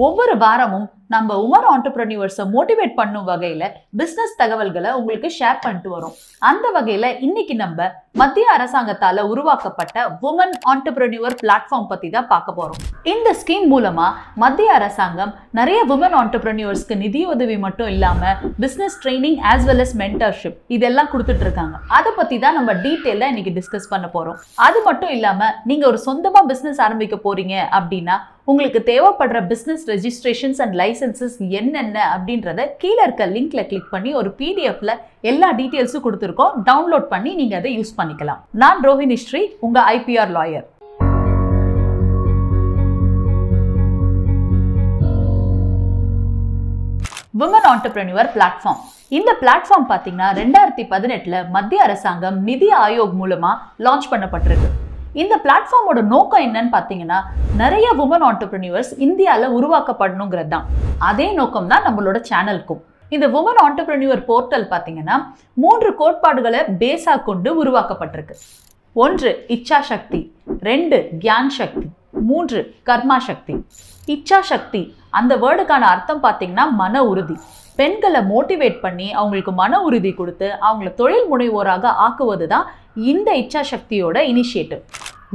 ஒவ்வொரு வாரமும் நம்ம உமன் ஆண்டர்பிரனியர்ஸை மோட்டிவேட் பண்ணும் வகையில பிசினஸ் தகவல்களை உங்களுக்கு ஷேர் பண்ணிட்டு வரோம். அந்த வகையில இன்னைக்கு நம்ம மத்திய அரசாங்கத்தால உருவாக்கப்பட்ட உமன் ஆண்டர்பிரனியர் பிளாட்ஃபார்ம் பத்தி தான் பார்க்க போறோம். இந்த ஸ்கீம் மூலமா மத்திய அரசாங்கம் நிறைய உமன் ஆண்டர்பிரனியர்ஸ்க்கு நிதி உதவி மட்டும் இல்லாம business training as well as mentorship இதெல்லாம் கொடுத்துட்டு இருக்காங்க. அதை பத்தி தான் நம்ம டீட்டெயிலா இன்னைக்கு டிஸ்கஸ் பண்ண போறோம். அது மட்டும் இல்லாம நீங்க ஒரு சொந்தமா பிசினஸ் ஆரம்பிக்க போறீங்க அப்படின்னா உங்களுக்கு தேவைப்படுற பிசினஸ் ரெஜிஸ்ட்ரேஷன்ஸ் அண்ட் லைசன்சஸ் என்னென்ன அப்படின்றத கீழே இருக்க லிங்க்ல கிளிக் பண்ணி ஒரு பிடிஎஃப்ல எல்லா டீடைல்ஸும் கொடுத்துருக்கோம். டவுன்லோட் பண்ணி நீங்க அதை யூஸ் பண்ணிக்கலாம். நான் ரோஹிணி ஸ்ரீ, உங்க IPR lawyer. Women entrepreneur platform. இந்த பிளாட்ஃபார்ம் பாத்தீங்கன்னா 2018 மத்திய அரசாங்கம் நிதி ஆயோக் மூலமா லான்ச் பண்ணப்பட்டிருக்கு. இந்த பிளாட்ஃபார்மோட நோக்கம் என்னன்னு பார்த்தீங்கன்னா நிறைய உமன் ஆண்டர்பிரனியர்ஸ் இந்தியாவில் உருவாக்கப்படணுங்கிறது தான். அதே நோக்கம் தான் நம்மளோட சேனலுக்கும். இந்த உமன் ஆண்டர்பிரனியர் போர்ட்டல் பார்த்தீங்கன்னா 3 கோட்பாடுகளை பேஸாக கொண்டு உருவாக்கப்பட்டிருக்கு. 1 இச்சா சக்தி, 2 கியான் சக்தி, 3 கர்மா சக்தி. இச்சா சக்தி அந்த வேர்டுக்கான அர்த்தம் பார்த்தீங்கன்னா மன உறுதி. பெண்களை மோட்டிவேட் பண்ணி அவங்களுக்கு மன உறுதி கொடுத்து அவங்கள தொழில் முனைவோராக ஆக்குவது தான் இந்த இச்சா சக்தியோட இனிஷியேட்டிவ்.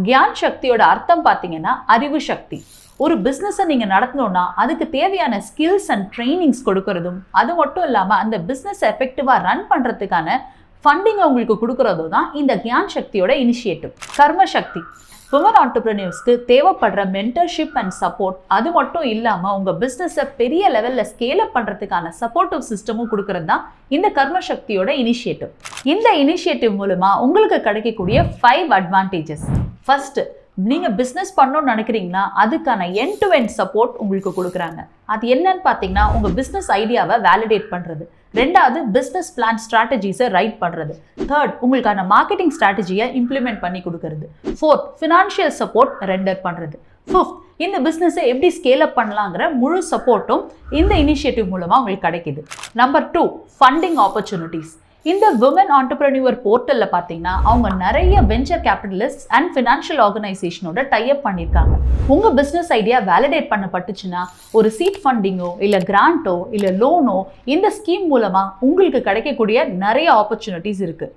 கியான் சக்தியோட அர்த்தம் பார்த்தீங்கன்னா அறிவு சக்தி. ஒரு பிஸ்னஸை நீங்கள் நடத்தணும்னா அதுக்கு தேவையான ஸ்கில்ஸ் அண்ட் ட்ரைனிங்ஸ் கொடுக்கறதும், அது மட்டும் இல்லாமல் அந்த பிஸ்னஸ் எஃபெக்டிவாக ரன் பண்ணுறதுக்கான ஃபண்டிங்கை உங்களுக்கு கொடுக்கறதும் தான் இந்த கியான் சக்தியோட இனிஷியேட்டிவ். கர்ம சக்தி விமன் ஆண்டர்பிரனியர்ஸ்க்கு தேவைப்படுற மென்டர்ஷிப் அண்ட் சப்போர்ட், அது மட்டும் இல்லாமல் உங்கள் பிஸ்னஸை பெரிய லெவலில் ஸ்கேல் அப் பண்ணுறதுக்கான சப்போர்ட்டிவ் சிஸ்டமும் கொடுக்கறது தான் இந்த கர்ம சக்தியோட இனிஷியேட்டிவ். இந்த இனிஷியேட்டிவ் மூலமாக உங்களுக்கு கிடைக்கக்கூடிய 5 அட்வான்டேஜஸ். ஃபர்ஸ்ட், நீங்கள் பிஸ்னஸ் பண்ணணும்னு நினைக்கிறீங்கன்னா அதுக்கான எண்ட் டு எண்ட் சப்போர்ட் உங்களுக்கு கொடுக்குறாங்க. அது என்னன்னு பார்த்தீங்கன்னா உங்கள் பிஸ்னஸ் ஐடியாவை வேலிடேட் பண்ணுறது. 2வது பிஸ்னஸ் பிளான் ஸ்ட்ராட்டஜிஸை ரைட் பண்ணுறது. 3rd உங்களுக்கான மார்க்கெட்டிங் ஸ்ட்ராட்டஜியை இம்ப்ளிமெண்ட் பண்ணி கொடுக்கறது. 4th ஃபினான்ஷியல் சப்போர்ட் ரெண்டர் பண்ணுறது. 5th இந்த பிஸ்னஸை எப்படி ஸ்கேல் அப் பண்ணலாங்கிற முழு சப்போர்ட்டும் இந்த இனிஷியேட்டிவ் மூலமாக உங்களுக்கு கிடைக்குது. Number 2 funding opportunities. இந்த விமன் ஆண்டர்பிரனியர் போர்ட்டல்ல பார்த்தீங்கன்னா அவங்க நிறைய வெஞ்சர் கேபிட்டலிஸ்ட் அண்ட் ஃபினான்ஷியல் ஆர்கனைசேஷனோட டைப் பண்ணியிருக்காங்க. உங்கள் பிஸ்னஸ் ஐடியா வேலிடேட் பண்ணப்பட்டுச்சுன்னா ஒரு சீட் ஃபண்டிங்கோ இல்லை கிராண்டோ இல்லை லோனோ இந்த ஸ்கீம் மூலமாக உங்களுக்கு கிடைக்கக்கூடிய நிறைய ஆப்பர்ச்சுனிட்டிஸ் இருக்கு.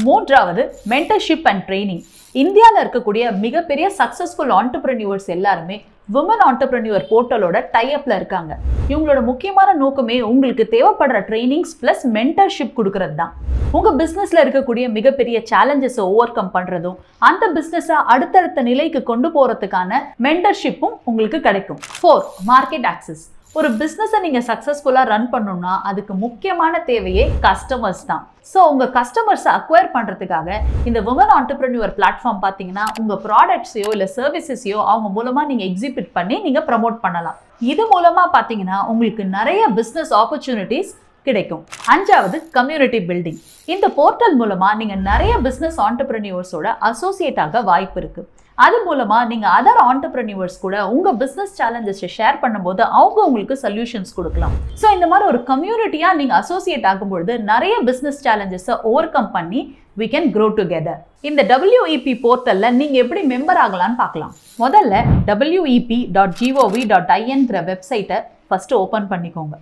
3வது மென்டர்ஷிப் அண்ட் ட்ரைனிங். இந்தியாவில் இருக்கக்கூடிய மிகப்பெரிய சக்ஸஸ்ஃபுல் ஆண்டர்பிரனியர்ஸ் எல்லாருமே விமன் ஆண்டர்பிரனியர் போர்ட்டலோட டைப்ல இருக்காங்க. இவங்களோட முக்கியமான நோக்கமே உங்களுக்கு தேவைப்படுற ட்ரைனிங்ஸ் பிளஸ் மென்டர்ஷிப் கொடுக்கறது தான். உங்க பிசினஸ்ல இருக்கக்கூடிய மிகப்பெரிய சேலஞ்சஸை ஓவர் கம் பண்றதும் அந்த பிசினஸை அடுத்தடுத்த நிலைக்கு கொண்டு போறதுக்கான மென்டர்ஷிப்பும் உங்களுக்கு கிடைக்கும். 4 மார்க்கெட் ஆக்சஸ். ஒரு பிஸ்னஸை நீங்கள் சக்ஸஸ்ஃபுல்லாக ரன் பண்ணணும்னா அதுக்கு முக்கியமான தேவையே கஸ்டமர்ஸ் தான். ஸோ உங்கள் கஸ்டமர்ஸை அக்வயர் பண்ணுறதுக்காக இந்த உமன் ஆண்டர்பிரனியர் பிளாட்ஃபார்ம் பார்த்தீங்கன்னா உங்கள் ப்ராடக்ட்ஸையோ இல்லை சர்வீசஸையோ அவங்க மூலமாக நீங்கள் எக்ஸிபிட் பண்ணி நீங்கள் ப்ரமோட் பண்ணலாம். இது மூலமாக பார்த்தீங்கன்னா உங்களுக்கு நிறைய பிஸ்னஸ் ஆப்பர்ச்சுனிட்டிஸ் கிடைக்கும். 5வது கம்யூனிட்டி பில்டிங். இந்த போர்ட்டல் மூலமாக நீங்கள் நிறைய பிஸ்னஸ் ஆண்டர்பிரனியர்ஸோட அசோசியேட் ஆக வாய்ப்பு இருக்குது. அது மூலமாக நீங்கள் அதர் ஆண்டர்பிரனியர்ஸ் கூட உங்கள் பிஸ்னஸ் சேலஞ்சஸை ஷேர் பண்ணும்போது அவங்க உங்களுக்கு சொல்யூஷன்ஸ் கொடுக்கலாம். ஸோ இந்த மாதிரி ஒரு கம்யூனிட்டியாக நீங்கள் அசோசியேட் ஆகும்பொழுது நிறைய பிஸ்னஸ் சேலஞ்சஸை ஓவர் கம் பண்ணி we can grow together. இந்த WEP போர்ட்டலில் நீங்கள் எப்படி மெம்பர் ஆகலான்னு பார்க்கலாம். முதல்ல wep.gov.in வெப்சைட்டை ஃபர்ஸ்ட் ஓப்பன் பண்ணிக்கோங்க.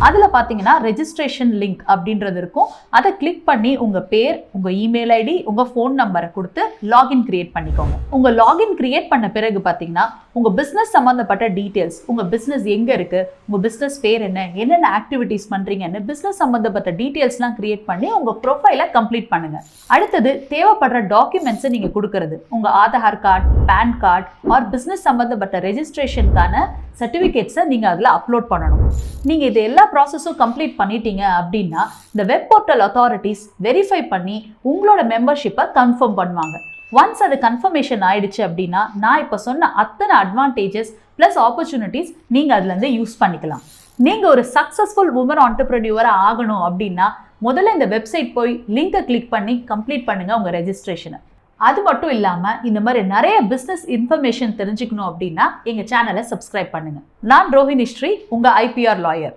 அதில் பார்த்தீங்கன்னா ரெஜிஸ்ட்ரேஷன் லிங்க் அப்படின்றது இருக்கும். அதை கிளிக் பண்ணி உங்கள் பேர், உங்கள் இமெயில் ஐடி, உங்கள் ஃபோன் நம்பரை கொடுத்து லாகின் கிரியேட் பண்ணிக்கோங்க. உங்கள் லாகின் கிரியேட் பண்ண பிறகு பார்த்தீங்கன்னா உங்கள் பிஸ்னஸ் சம்மந்தப்பட்ட டீட்டெயில்ஸ், உங்கள் பிஸ்னஸ் எங்கே இருக்குது, உங்கள் பிஸ்னஸ் பேர் என்ன, என்னென்ன ஆக்டிவிட்டீஸ் பண்ணுறீங்கன்னு பிஸ்னஸ் சம்மந்தப்பட்ட டீட்டெயில்ஸ்லாம் கிரியேட் பண்ணி உங்கள் ப்ரொஃபைலை கம்ப்ளீட் பண்ணுங்கள். அடுத்தது தேவைப்படுற டாக்குமெண்ட்ஸை நீங்கள் கொடுக்கறது. உங்கள் Aadhaar card, PAN card or business சம்மந்தப்பட்ட ரெஜிஸ்ட்ரேஷனுக்கான சர்டிஃபிகேட்ஸை நீங்கள் அதில் அப்லோட் பண்ணணும். நீங்கள் இது எல்லா ப்ராசஸும் கம்ப்ளீட் பண்ணிட்டீங்க அப்படின்னா இந்த வெப் போர்ட்டல் அத்தாரிட்டிஸ் வெரிஃபை பண்ணி உங்களோட மெம்பர்ஷிப்பை கன்ஃபார்ம் பண்ணுவாங்க. ஒன்ஸ் அது கன்ஃபர்மேஷன் ஆயிடுச்சு அப்படின்னா நான் இப்போ சொன்ன அத்தனை அட்வான்டேஜஸ் ப்ளஸ் ஆப்பர்ச்சுனிட்டிஸ் நீங்கள் அதுலேருந்து யூஸ் பண்ணிக்கலாம். நீங்கள் ஒரு சக்ஸஸ்ஃபுல் உமன் ஆண்டர்பிரனியராக ஆகணும் அப்படின்னா முதல்ல இந்த வெப்சைட் போய் லிங்கை கிளிக் பண்ணி கம்ப்ளீட் பண்ணுங்கள் உங்கள் ரெஜிஸ்ட்ரேஷனை. அது மட்டும் இல்லாமல் இந்த மாதிரி நிறைய பிஸ்னஸ் இன்ஃபர்மேஷன் தெரிஞ்சுக்கணும் அப்படின்னா எங்கள் சேனலை சப்ஸ்கிரைப் பண்ணுங்கள். நான் ரோஹிணி ஸ்ரீ, உங்கள் ஐபிஆர் லாயர்.